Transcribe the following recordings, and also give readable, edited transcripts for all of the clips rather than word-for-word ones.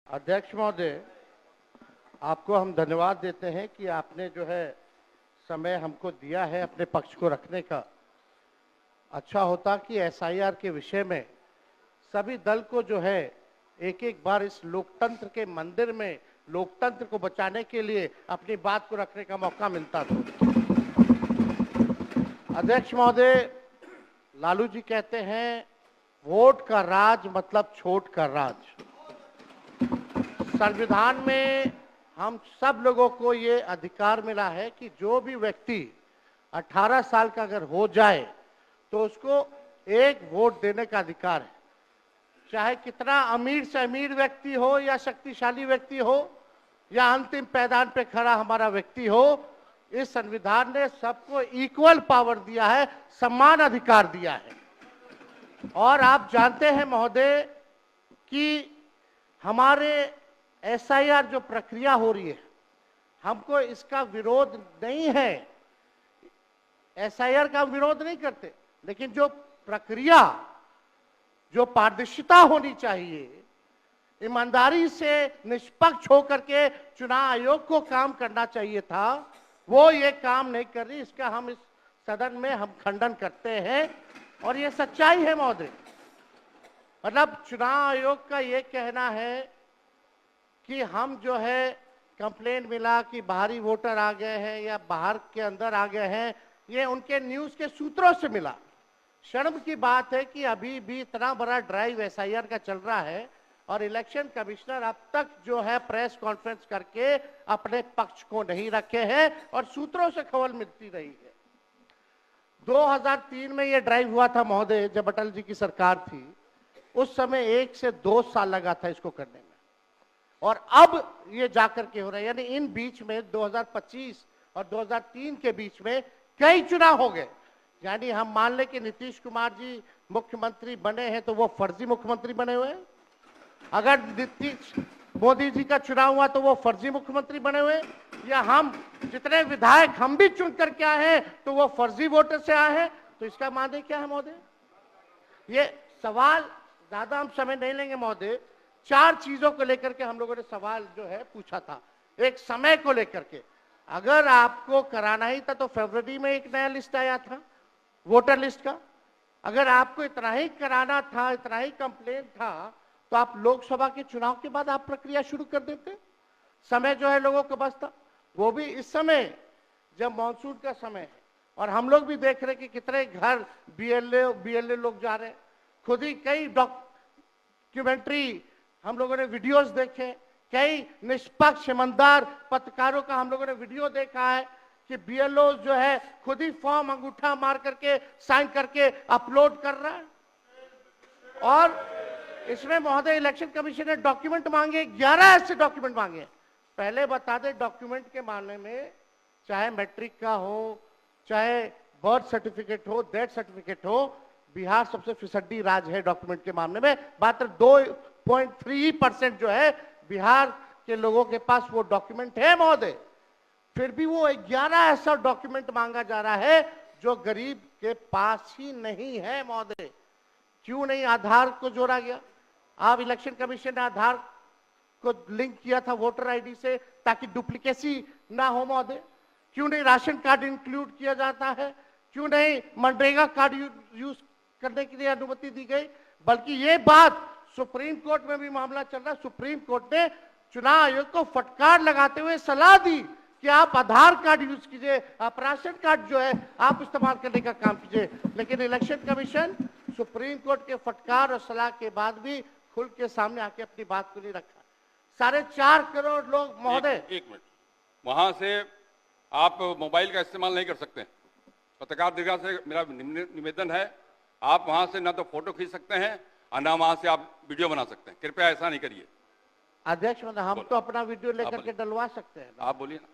अध्यक्ष महोदय, आपको हम धन्यवाद देते हैं कि आपने जो है समय हमको दिया है अपने पक्ष को रखने का। अच्छा होता कि एसआईआर के विषय में सभी दल को जो है एक एक बार इस लोकतंत्र के मंदिर में लोकतंत्र को बचाने के लिए अपनी बात को रखने का मौका मिलता था। अध्यक्ष महोदय, लालू जी कहते हैं वोट का राज मतलब छोट का राज। संविधान में हम सब लोगों को ये अधिकार मिला है कि जो भी व्यक्ति 18 साल का अगर हो जाए तो उसको एक वोट देने का अधिकार है, चाहे कितना अमीर से अमीर व्यक्ति हो या शक्तिशाली व्यक्ति हो या अंतिम पैदान पे खड़ा हमारा व्यक्ति हो। इस संविधान ने सबको इक्वल पावर दिया है, समान अधिकार दिया है। और आप जानते हैं महोदय कि हमारे एसआईआर जो प्रक्रिया हो रही है, हमको इसका विरोध नहीं है, एसआईआर का विरोध नहीं करते, लेकिन जो प्रक्रिया, जो पारदर्शिता होनी चाहिए, ईमानदारी से निष्पक्ष होकर के चुनाव आयोग को काम करना चाहिए था, वो ये काम नहीं कर रही। इसका हम इस सदन में हम खंडन करते हैं और ये सच्चाई है महोदय। मतलब चुनाव आयोग का ये कहना है कि हम जो है कंप्लेंट मिला कि बाहरी वोटर आ गए हैं या बाहर के अंदर आ गए हैं, ये उनके न्यूज के सूत्रों से मिला। शर्म की बात है कि अभी भी इतना बड़ा ड्राइव एसआईआर का चल रहा है और इलेक्शन कमिश्नर अब तक जो है प्रेस कॉन्फ्रेंस करके अपने पक्ष को नहीं रखे हैं और सूत्रों से खबर मिलती रही है। 2003 में ये ड्राइव हुआ था महोदय, जब अटल जी की सरकार थी, उस समय 1 से 2 साल लगा था इसको करने में, और अब ये जाकर के हो रहा है। यानी इन बीच में 2025 और 2003 के बीच में कई चुनाव हो गए। यानी हम मान लें कि नीतीश कुमार जी मुख्यमंत्री बने हैं तो वो फर्जी मुख्यमंत्री बने हुए हैं। अगर नीतीश मोदी जी का चुनाव हुआ तो वो फर्जी मुख्यमंत्री बने हुए, या हम जितने विधायक हम भी चुन करके आए हैं तो वो फर्जी वोटर से आए हैं। तो इसका माने क्या है महोदय? ये सवाल ज्यादा हम समय नहीं लेंगे महोदय। 4 चीजों को लेकर के हम लोगों ने सवाल जो है पूछा था। एक समय को लेकर के, अगर आपको कराना ही था तो फरवरी में एक नया लिस्ट आया था वोटर लिस्ट का। अगर आपको इतना ही कराना था, इतना ही कंप्लेंट था, तो आप लोकसभा के चुनाव के बाद आप प्रक्रिया शुरू कर देते। समय जो है लोगों को बचता, वो भी इस समय जब मानसून का समय है और हम लोग भी देख रहे कि कितने घर बीएलए लोग जा रहे हैं। खुद ही कई डॉक्यूमेंट्री हम लोगों ने वीडियोस देखे, कई निष्पक्ष ईमानदार पत्रकारों का हम लोगों ने वीडियो देखा है कि बीएलओ जो है खुद ही फॉर्म अंगूठा मार करके साइन करके अपलोड कर रहा है। और इसमें महोदय इलेक्शन कमीशन ने डॉक्यूमेंट मांगे, 11 ऐसे डॉक्यूमेंट मांगे। पहले बता दें, डॉक्यूमेंट के मामले में चाहे मैट्रिक का हो, चाहे बर्थ सर्टिफिकेट हो, डेथ सर्टिफिकेट हो, बिहार सबसे फिसड्डी राज्य है डॉक्यूमेंट के मामले में। मात्र 2.3% जो है बिहार के लोगों के पास वो डॉक्यूमेंट है महोदय। फिर भी वो 11 ऐसा डॉक्यूमेंट मांगा जा रहा है जो गरीब के पास ही नहीं है महोदय। क्यों नहीं आधार को जोड़ा गया? आप इलेक्शन कमीशन ने आधार को लिंक किया था वोटर आईडी से ताकि डुप्लीकेसी ना हो महोदय। क्यों नहीं राशन कार्ड इंक्लूड किया जाता है? क्यों नहीं मनरेगा कार्ड यूज करने के लिए अनुमति दी गई? बल्कि ये बात सुप्रीम कोर्ट में भी मामला चल रहा है। सुप्रीम कोर्ट ने चुनाव आयोग को फटकार लगाते हुए सलाह दी कि आप आधार कार्ड यूज कीजिए, आप राशन कार्ड जो है आप इस्तेमाल करने का काम कीजिए। लेकिन इलेक्शन कमीशन सुप्रीम कोर्ट के फटकार और सलाह के बाद भी खुल के सामने आके अपनी बात को नहीं रखा। 4.5 करोड़ लोग महोदय। एक मिनट, वहां से आप मोबाइल का इस्तेमाल नहीं कर सकते। पत्रकार दीर्घा से मेरा निवेदन है, आप वहां से ना तो फोटो खींच सकते हैं और ना वहां से आप वीडियो बना सकते हैं। कृपया ऐसा नहीं करिए। अध्यक्ष महोदय, हम तो अपना वीडियो लेकर के डलवा सकते हैं। आप बोलिए ना।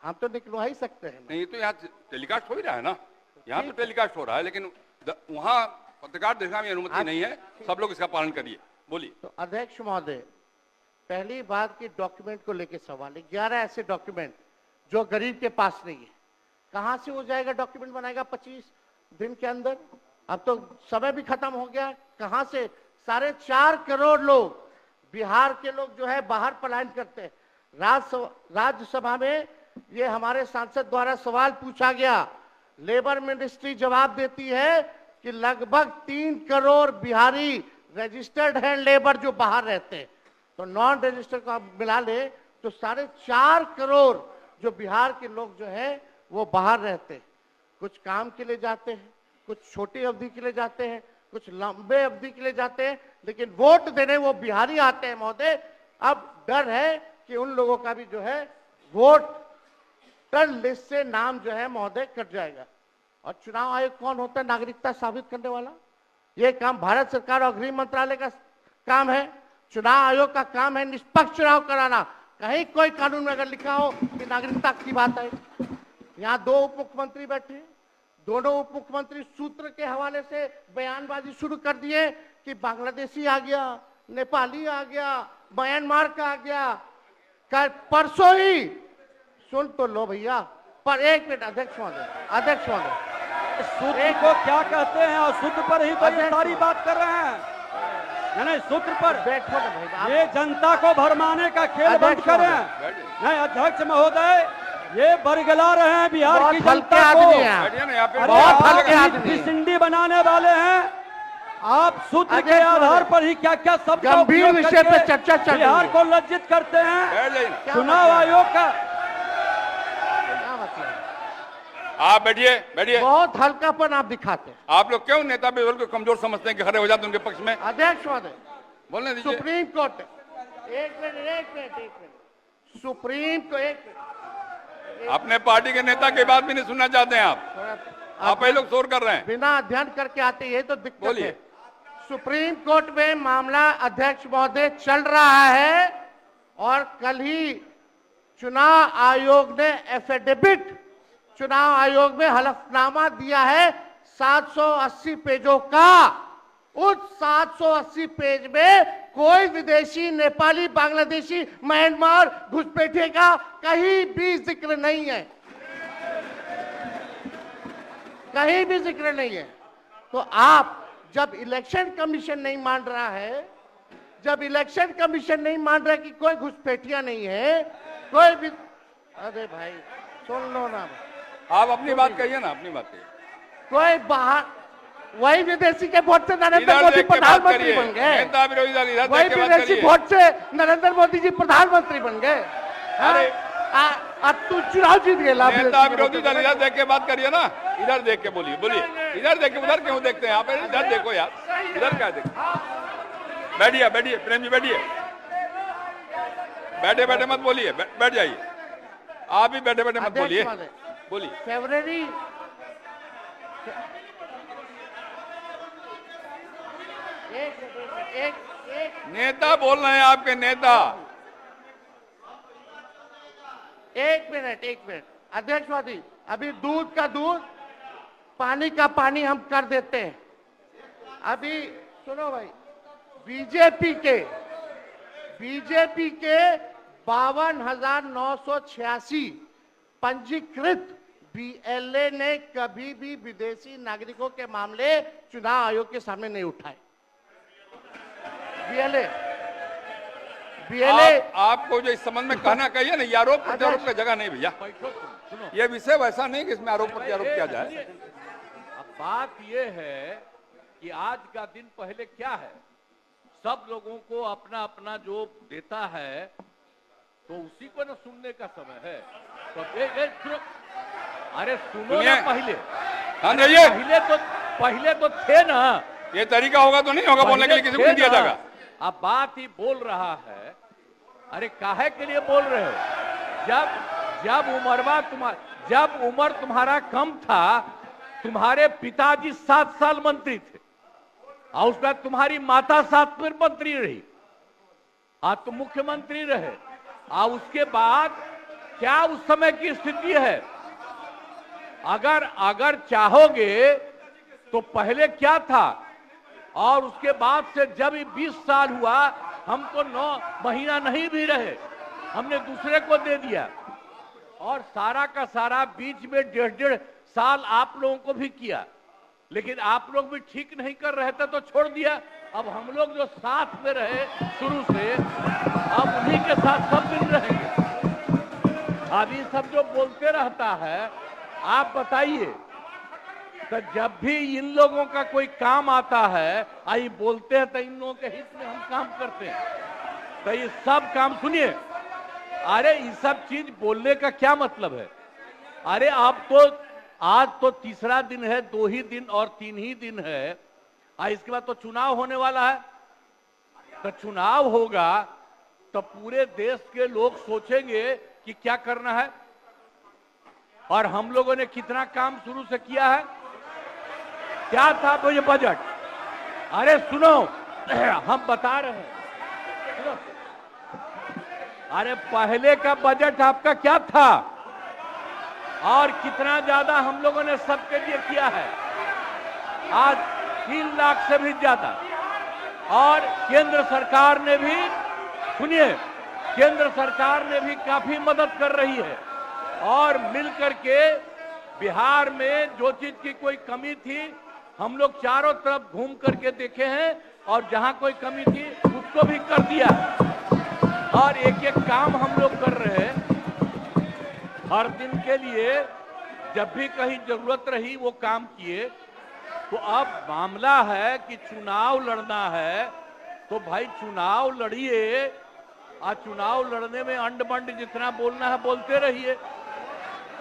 हम तो निकलवा ही सकते हैं। नहीं तो यहाँ टेलीकास्ट हो ही रहा है ना, यहाँ तो टेलीकास्ट हो रहा है, लेकिन वहाँ पत्रकार दीर्घा में अनुमति नहीं है। सब लोग इसका पालन करिए। बोलिए। तो अध्यक्ष महोदय, पहली बात की डॉक्यूमेंट को लेकर सवाल है। 11 ऐसे डॉक्यूमेंट जो गरीब के पास नहीं है, कहां से हो जाएगा? डॉक्यूमेंट बनाएगा 25 दिन के अंदर? अब तो समय भी खत्म हो गया। कहां से? 4.5 करोड़ लोग बिहार के लोग जो है बाहर पलायन करते हैं। राज्यसभा में ये हमारे सांसद द्वारा सवाल पूछा गया, लेबर मिनिस्ट्री जवाब देती है कि लगभग 3 करोड़ बिहारी रजिस्टर्ड हैं लेबर जो बाहर रहते हैं, तो नॉन रजिस्टर्ड को आप मिला ले तो 4.5 करोड़ जो बिहार के लोग जो हैं वो बाहर रहते हैं। कुछ काम के लिए जाते हैं, कुछ छोटी अवधि के लिए जाते हैं, कुछ लंबे अवधि के लिए जाते हैं, लेकिन वोट देने वो बिहारी आते हैं महोदय। अब डर है कि उन लोगों का भी जो है वोटर लिस्ट से नाम जो है महोदय कट जाएगा। और चुनाव आयोग कौन होता है नागरिकता साबित करने वाला? ये काम भारत सरकार और गृह मंत्रालय का काम है। चुनाव आयोग का काम है निष्पक्ष चुनाव कराना। कहीं कोई कानून में अगर लिखा हो कि नागरिकता की बात है। यहाँ 2 उप मुख्यमंत्री बैठे, दोनों उप मुख्यमंत्री सूत्र के हवाले से बयानबाजी शुरू कर दिए कि बांग्लादेशी आ गया, नेपाली आ गया, म्यांमार का आ गया। कल परसों ही सुन तो लो भैया, पर एक मिनट अध्यक्ष महोदय सूत्र को क्या कहते हैं और सूत्र पर ही तो ये सारी बात कर रहे हैं। नहीं, सूत्र पर बैठो ना भाई, ये जनता को भरमाने का खेल बंद करें। नहीं अध्यक्ष महोदय, ये बरगला रहे हैं बिहार की जनता को। बहुत हल्के आदमी सिंडी बनाने वाले हैं। आप सूत्र के आधार पर ही क्या क्या सब गंभीर विषय पे चर्चा चल रही है। बिहार को लज्जित करते हैं। चुनाव आयोग का आप बैठिए। बहुत हल्कापन आप दिखाते हैं। आप लोग क्यों नेता बिल्कुल को कमजोर समझते हैं कि खड़े हो जाते हैं उनके पक्ष में? अध्यक्ष महोदय, बोलने दीजिए। सुप्रीम कोर्ट एक मिनट सुप्रीम को एक मिनट अपने पार्टी के नेता की बात भी नहीं सुनना चाहते हैं आप ही लोग शोर कर रहे हैं। बिना अध्ययन करके आते ये तो दिक्कत बोलिए। है। सुप्रीम कोर्ट में मामला अध्यक्ष महोदय चल रहा है और कल ही चुनाव आयोग ने एफिडेविट चुनाव आयोग में हलफनामा दिया है 780 पेजों का। उस 780 पेज में कोई विदेशी, नेपाली, बांग्लादेशी, म्यांमार, घुसपैठिए का कहीं भी जिक्र नहीं है, कहीं भी जिक्र नहीं है। तो आप जब इलेक्शन कमीशन नहीं मान रहा है, जब इलेक्शन कमीशन नहीं मान रहा है कि कोई घुसपैठिया नहीं है, कोई भी, अरे भाई सुन लो ना, आप अपनी बात कहिए ना, अपनी बात कहिए। कोई बाहर, वही विदेशी के वोट से नरेंद्र मोदी प्रधानमंत्री बन गए। नेता विरोधी दल इधर वही देख के बात विदेशी करिए। वोट से नरेंद्र मोदी जी प्रधानमंत्री बन गए। अरे अब तू चुनाव जीत गए। नेता विरोधी दल इधर देख के बात करिए ना, इधर देख के बोलिए। इधर देख के, उधर क्यों देखते हैं आप? इधर देखो यार, इधर क्या देखो। बैठिए प्रेम जी, बैठिए। बैठे मत बोलिए, बैठ जाइए। आप भी बैठे मत बोलिए। फरवरी एक नेता बोल रहे हैं, आपके नेता। एक मिनट अध्यक्ष महोदय, अभी दूध का दूध, पानी का पानी हम कर देते हैं। अभी सुनो भाई, बीजेपी के 52,986 पंजीकृत बीएलए ने कभी भी विदेशी नागरिकों के मामले चुनाव आयोग के सामने नहीं उठाए। बीएलए आपको जो इस संबंध में कहना कहिए ना, ये आरोप प्रत्यारोप का जगह नहीं भैया। ये विषय वैसा नहीं कि इसमें आरोप प्रत्यारोप किया जाए। अब बात ये है कि आज का दिन पहले क्या है, सब लोगों को अपना अपना जो देता है तो उसी को ना सुनने का समय है। तो अरे सुनो ना पहले। हाँ पहले तो थे ना। ये तरीका होगा तो नहीं होगा बोलने के लिए, किसी को नहीं दिया जाएगा। अब बात ही बोल रहा है। अरे काहे के लिए बोल रहे हो? जब उम्र तुम्हारा कम था, तुम्हारे पिताजी 7 साल मंत्री थे और उसके बाद तुम्हारी माता 7 फिर मंत्री रही, आज तुम मुख्यमंत्री रहे। और उसके बाद क्या उस समय की स्थिति है? अगर चाहोगे तो पहले क्या था और उसके बाद से जब 20 साल हुआ, हम तो 9 महीना नहीं भी रहे, हमने दूसरे को दे दिया। और सारा का सारा बीच में 1.5 साल आप लोगों को भी किया, लेकिन आप लोग भी ठीक नहीं कर रहे थे तो छोड़ दिया। अब हम लोग जो साथ में रहे शुरू से, अब उन्हीं के साथ सब दिन रहेंगे। अब ये सब जो बोलते रहता है, आप बताइए, तो जब भी इन लोगों का कोई काम आता है, आई बोलते हैं तो इन लोगों के हित में हम काम करते हैं। तो ये सब काम सुनिए, अरे ये सब चीज बोलने का क्या मतलब है? अरे आप तो आज तो तीसरा दिन है, 2 ही दिन और 3 ही दिन है, इसके बाद तो चुनाव होने वाला है। तो चुनाव होगा तो पूरे देश के लोग सोचेंगे कि क्या करना है, और हम लोगों ने कितना काम शुरू से किया है। क्या था वो ये बजट? अरे सुनो, हम बता रहे हैं, सुनो। अरे पहले का बजट आपका क्या था और कितना ज्यादा हम लोगों ने सबके लिए किया है? आज 3 लाख से भी ज्यादा। और केंद्र सरकार ने भी, सुनिए, केंद्र सरकार ने भी काफी मदद कर रही है, और मिलकर के बिहार में जो चीज की कोई कमी थी, हम लोग चारों तरफ घूम करके देखे हैं, और जहां कोई कमी थी उसको भी कर दिया, और एक एक काम हम लोग कर रहे हैं हर दिन के लिए। जब भी कहीं जरूरत रही वो काम किए। तो अब मामला है कि चुनाव लड़ना है, तो भाई चुनाव लड़िए, और चुनाव लड़ने में अंड बंड जितना बोलना है बोलते रहिए।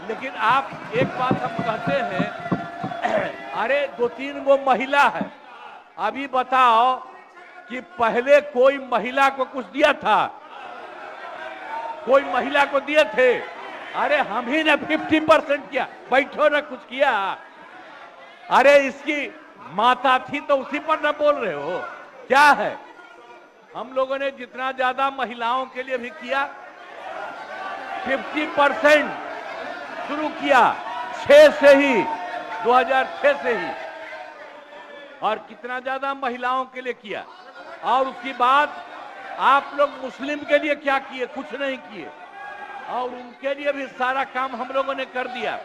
लेकिन आप एक बात हम कहते हैं, अरे 2-3 वो महिला है, अभी बताओ कि पहले कोई महिला को कुछ दिया था? कोई महिला को दिए थे? अरे हम ही ने 50% किया, बैठो ना कुछ किया। अरे इसकी माता थी तो उसी पर ना बोल रहे हो? क्या है? हम लोगों ने जितना ज्यादा महिलाओं के लिए भी किया, 50% शुरू किया 6 से ही, 2006 से ही, और कितना ज्यादा महिलाओं के लिए किया। और उसके बाद आप लोग मुस्लिम के लिए क्या किए? कुछ नहीं किए, और उनके लिए भी सारा काम हम लोगों ने कर दिया।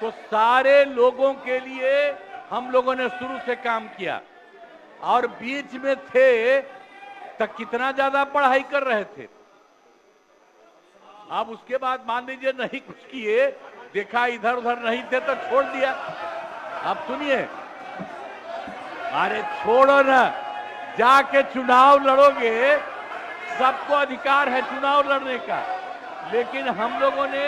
तो सारे लोगों के लिए हम लोगों ने शुरू से काम किया, और बीच में थे तो कितना ज्यादा पढ़ाई कर रहे थे। अब उसके बाद मान लीजिए नहीं कुछ किए, देखा इधर उधर नहीं थे तो छोड़ दिया। अब सुनिए, अरे छोड़ो ना, जाके चुनाव लड़ोगे, सबको अधिकार है चुनाव लड़ने का, लेकिन हम लोगों ने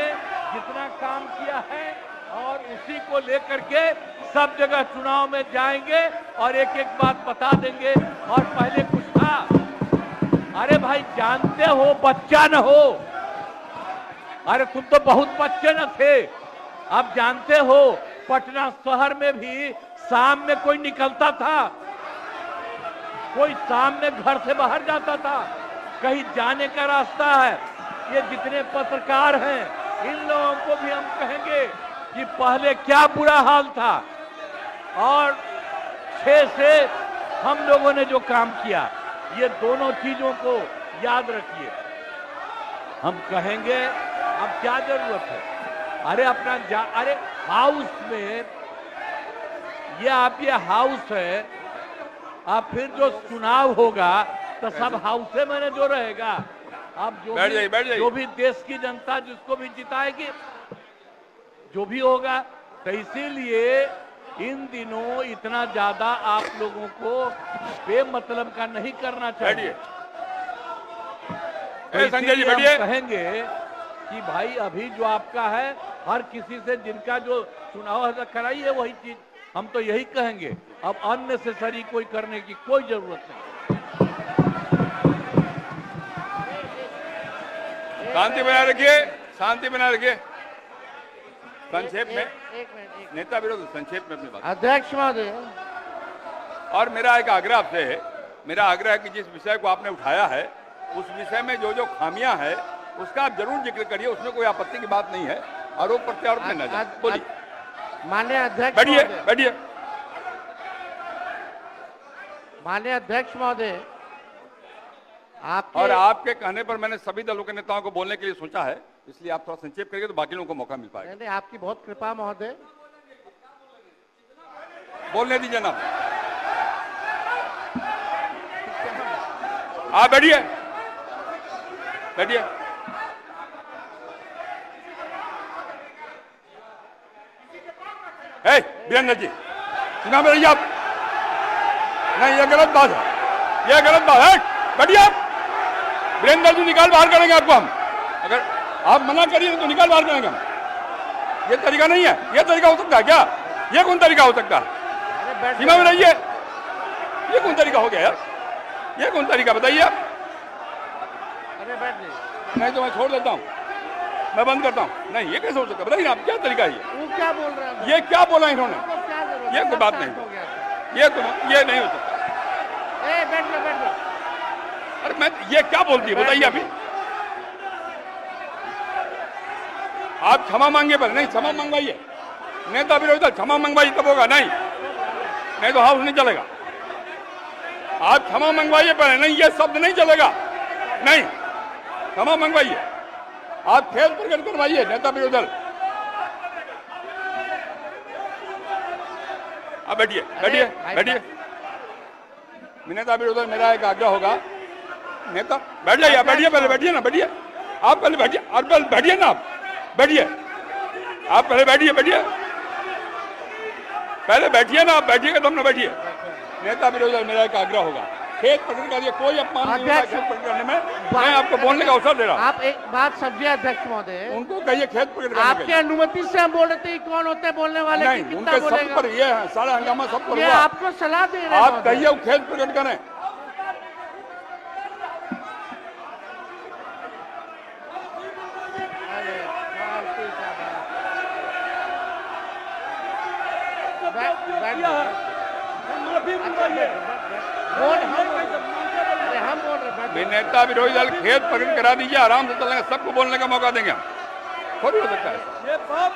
जितना काम किया है और उसी को लेकर के सब जगह चुनाव में जाएंगे और एक एक बात बता देंगे। और पहले कुछ था, अरे भाई जानते हो बच्चा न हो, अरे तुम तो बहुत बच्चे न थे, अब जानते हो पटना शहर में भी शाम में कोई निकलता था, कोई शाम में घर से बाहर जाता था, कहीं जाने का रास्ता है। ये जितने पत्रकार हैं इन लोगों को भी हम कहेंगे कि पहले क्या बुरा हाल था, और 6 से हम लोगों ने जो काम किया, ये दोनों चीजों को याद रखिए। हम कहेंगे अब क्या जरूरत है? अरे अपना अरे हाउस में ये हाउस है, अब फिर जो चुनाव होगा तो सब हाउस में जो रहेगा। अब जो भी देश की जनता जिसको भी जिताएगी, जो भी होगा, तो इसीलिए इन दिनों इतना ज्यादा आप लोगों को बेमतलब का नहीं करना चाहिए। संजय जी हम बैठिए। कहेंगे कि भाई अभी जो आपका है, हर किसी से जिनका जो चुनाव कराइए वही चीज, हम तो यही कहेंगे। अब अननेसेसरी कोई करने की कोई जरूरत नहीं। शांति बनाए रखिए, शांति बनाए रखिए। संक्षेप में, एक मिनट। नेता विरोध, संक्षेप में अपनी बात। अध्यक्ष महोदय, और मेरा एक आग्रह आपसे है, मेरा आग्रह है कि जिस विषय को आपने उठाया है उस विषय में जो जो खामियां हैं उसका आप जरूर जिक्र करिए, उसमें कोई आपत्ति की बात नहीं है। आरोप प्रत्यारोप में न जाए। बोलिए। माननीय अध्यक्ष बैठिए महोदय, बैठिए। माननीय अध्यक्ष महोदय, और आपके कहने पर मैंने सभी दलों के नेताओं को बोलने के लिए सोचा है, इसलिए आप थोड़ा संक्षेप करिए तो बाकी लोगों को मौका मिल पाएगा। नहीं, आपकी बहुत कृपा महोदय। बोलने दीजिए ना। आप बैठिए, बैठिए। वीरेंद्र जी, सुना मेरी आप? नहीं, ये गलत बात है, ये गलत बात है। बैठिए आप। वीरेंद्र जी, निकाल बाहर करेंगे आपको हम। अगर आप मना करिए तो निकाल बाहर करेंगे हम। ये तरीका नहीं है। ये तरीका हो सकता है क्या? ये कौन तरीका हो सकता है? सीमा में रहिए। ये कौन तरीका हो गया यार? ये कौन तरीका बताइए आप? अरे बैठ जाइए। नहीं तो मैं छोड़ देता हूँ, मैं बंद करता हूँ। नहीं, ये कैसे हो सकता है बताइए आप? क्या तरीका है ये? वो क्या बोल रहे हैं? ये क्या बोला इन्होंने? क्या जरूरत है? ये कोई बात हो नहीं, गया। ये नहीं हो सकता। बैठ जाओ, बैठ जाओ। अरे मैं, ये क्या बोलती है बताइए अभी? आप क्षमा मांगे पर नहीं, क्षमा मंगवाइए। नेता विरोधी दल क्षमा मंगवाइए तब होगा। नहीं तो हाउस नहीं चलेगा। आप क्षमा मंगवाइए पहले, नहीं ये शब्द नहीं चलेगा। नहीं, क्षमा मंगवाइए। आप खेद प्रकट करवाइए नेता विरोधी दल। आप बैठिए, बैठिए, बैठिए। नेता विरोधी दल, मेरा एक आग्रह होगा। नेता बैठ जाइए, आप बैठिए, पहले बैठिए ना, बैठिए। आप पहले बैठिए, और पहले बैठिए ना, आप बैठिए। आप पहले बैठिए, बैठिए, पहले बैठिए ना, आप बैठिएगा तब ना बैठिए। नेता विरोधी दल, मेरा एक आग्रह होगा, खेत प्रकट करिए। कोई अपमान नहीं होगा खेत प्रकट करने में। मैं आपको बोलने का अवसर दे रहा हूँ। आप एक बात समझिए अध्यक्ष महोदय, उनको कहिए खेत प्रकट करने आपके के लिए। अनुमति से हम बोल रहे थे कौन होते हैं बोलने वाले? नहीं, कि उनके कितना सब बोलेगा? पर ये है, सारा हंगामा सब पर ये हुआ। आपको सलाह दे रहे हैं आप महोदय। कहिए वो खेत प्रकट करें। अरे, फालतू का बात। बैठ जाओ। माफी मंगवाइए। अरे हम बोल रहे हैं, बैठ नेता विरोधी दल खेत प्रकट करा दीजिए, आराम से चलेंगे, सबको बोलने का मौका देंगे हम। थोड़ी हो सकता है। ये बाप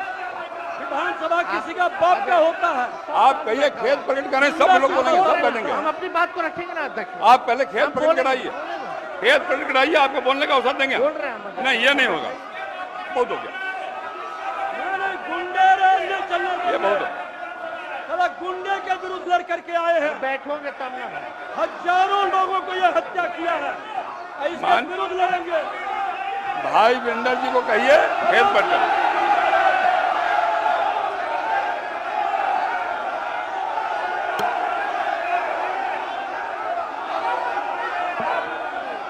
विधानसभा किसी का बाप का होता है। आप कहिए खेत प्रकट करें, सब लोग बोलेंगे, सब बैठेंगे। हम अपनी बात को रखेंगे ना अध्यक्ष। आप पहले खेत प्रकट कराइए, खेत प्रकट कराइए, आपको बोलने का अवसर देंगे। बोल रहे हैं हम। नहीं, ये नहीं होगा, बहुत हो गया, गुंडे रहे चलने, ये बहुत हो। साला गुंडे के विरुद्ध लड़ करके आए हैं। बैठोगे तब ना। हजारों लोगों को यह हत्या किया है, इसके विरुद्ध लड़ेंगे। भाई वीरेंद्र जी को कहिए खेत प्रकट करें।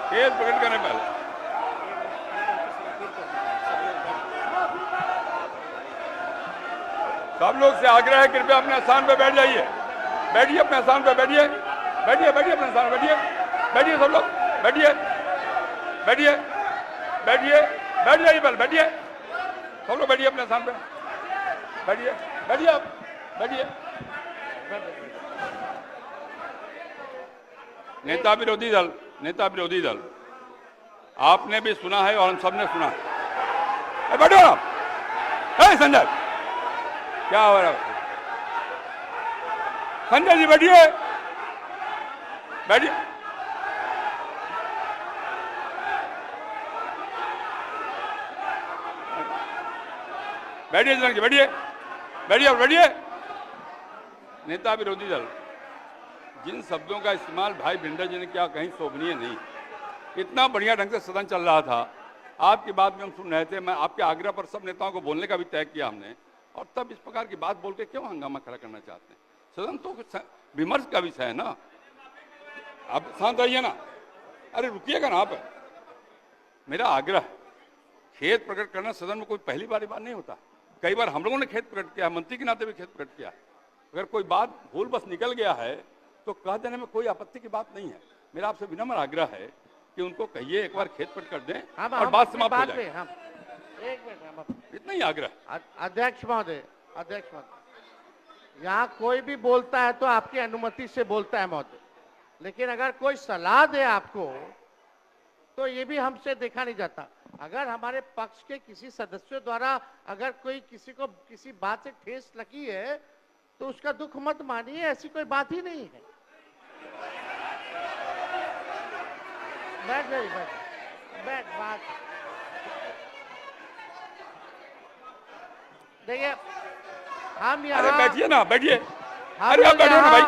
खेत प्रकट करने पहले सब लोग से आग्रह है, कृपया अपने स्थान पर बैठ जाइए। बैठिए अपने स्थान पर, बैठिए, बैठिए, बैठिए अपने स्थान पर, बैठिए, बैठिए सब लोग, बैठिए, बैठिए, बैठिए, बैठ जाइए पहले, बैठिए सब लोग, बैठिए अपने स्थान पर, बैठिए, बैठिए आप, बैठिए। नेता विरोधी दल, नेता विरोधी दल, आपने भी सुना है और हम सब ने सुना है। बैठो आप। संजय, क्या हो रहा है? संजय जी बैठिए, बैठिए। बैठिए संजय जी, बैठिए, बैठिए, बैठिए। नेता विरोधी दल, जिन शब्दों का इस्तेमाल भाई वीरेंद्र जी ने किया, कहीं शोभनीय नहीं। इतना बढ़िया ढंग से सदन चल रहा था, आपकी बात भी हम सुन रहे थे। मैं आपके आग्रह पर सब नेताओं को बोलने का भी तय किया हमने, और तब इस प्रकार की बात बोल के क्यों हंगामा खड़ा करना चाहते हैं? सदन तो विमर्श का विषय है ना। आप शांत रहिए ना। अरे रुकिएगा ना आप। मेरा आग्रह, खेत प्रकट करना सदन में कोई पहली बार नहीं होता। कई बार हम लोगों ने खेत प्रकट किया, मंत्री के नाते भी खेत प्रकट किया। अगर कोई बात भूल बस निकल गया है तो कह देने में कोई आपत्ति की बात नहीं है। मेरा आपसे विनम्र आग्रह है कि उनको कहिए एक बार खेत प्रकट कर दें और बात समाप्त हो जाए। एक मिनट, इतना ही आग्रह। अध्यक्ष महोदय, अध्यक्ष महोदय, यहाँ कोई भी बोलता है तो आपकी अनुमति से बोलता है महोदय, लेकिन अगर कोई सलाह दे आपको तो ये भी हमसे देखा नहीं जाता। अगर हमारे पक्ष के किसी सदस्यों द्वारा अगर कोई किसी को किसी बात से ठेस लगी है तो उसका दुख मत मानिए, ऐसी कोई बात ही नहीं है। बैठ जाइए, बैठ बात। देखिए हम अरे यहाँ, बैठिए ना, बैठिए। हम अरे आप लोग बैठो ना भाई।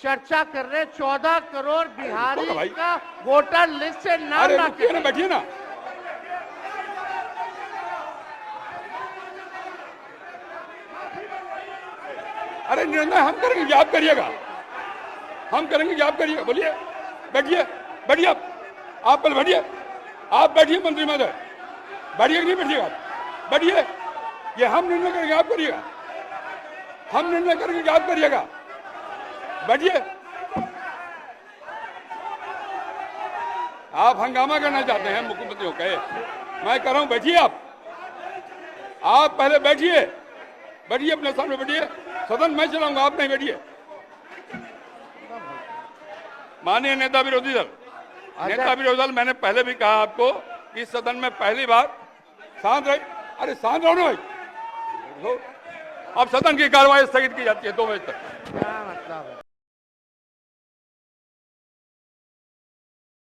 चर्चा कर रहे 14 करोड़ होगा बिहारी भाई। का वोटर लिस्ट से नाम अरे ना रुकिए ना, बैठिए ना। अरे निर्णय हम करेंगे कि आप करिएगा? हम करेंगे कि आप करिएगा? बोलिए, बैठिए, बैठिए आप पहले बैठिए, आप बैठिए मंत्री महोदय, बैठिए कि नहीं बैठिएगा? बैठिए, ये हम निर्णय करेंगे आप करिएगा? हम निर्णय करेंगे कि आप करिएगा? बैठिए। आप हंगामा करना चाहते हैं मुख्यमंत्री को कहे, मैं कर रहा हूं, बैठिए आप पहले बैठिए, बैठिए अपने सामने बैठिए, सदन मैं चलाऊंगा, आप नहीं बैठिए। माननीय नेता विरोधी दल, नेता विरोधी दल, मैंने पहले भी कहा आपको कि सदन में पहली बार शांत रहे। अरे शांत रहो ना भाई। अब सदन की कार्रवाई स्थगित की जाती है 2 बजे तक। क्या मतलब है?